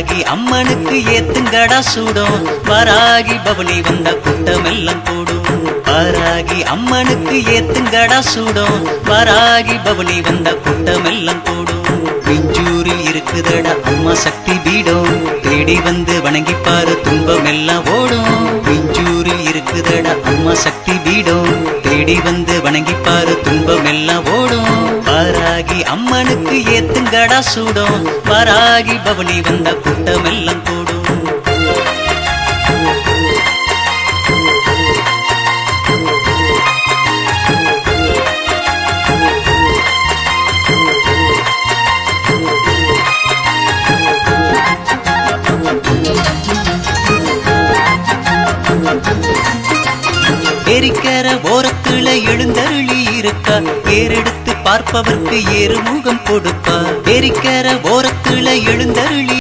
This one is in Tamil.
வாராகி அம்மனுக்கு ஏத்துங்கடா சூடும் வாராகி பவனி வந்த கூட்டமெல்லாம் கூடும் வாராகி அம்மனுக்கு ஏத்துங்கடா சூடும் வாராகி பவனி வந்த கூட்டமெல்லாம் கூடும் விஞ்சூரில் இருக்குதடா அம்மா சக்தி பீடம் தேடி வந்து வணங்கிப்பாரு துன்பம் எல்லாம் ஓடும் விஞ்சூரில் இருக்குதடா அம்மா சக்தி பீடம் தேடி வந்து வணங்கிப்பாரு துன்பம் எல்லாம் ஓடும் வாராகி அம்மனுக்கு ஏத்துங்கடா சூடும் வாராகி பவனி வந்த கூட்டமெல்லாம் கூடும் ஏரிக்கர ஓரத்துல எழுந்தருளி இருக்கா ஏறெடுத்து பார்ப்பவர்க்கு ஏறுமுகம் கொடுப்பா ஏரிக்கர ஓரத்துல எழுந்தருளி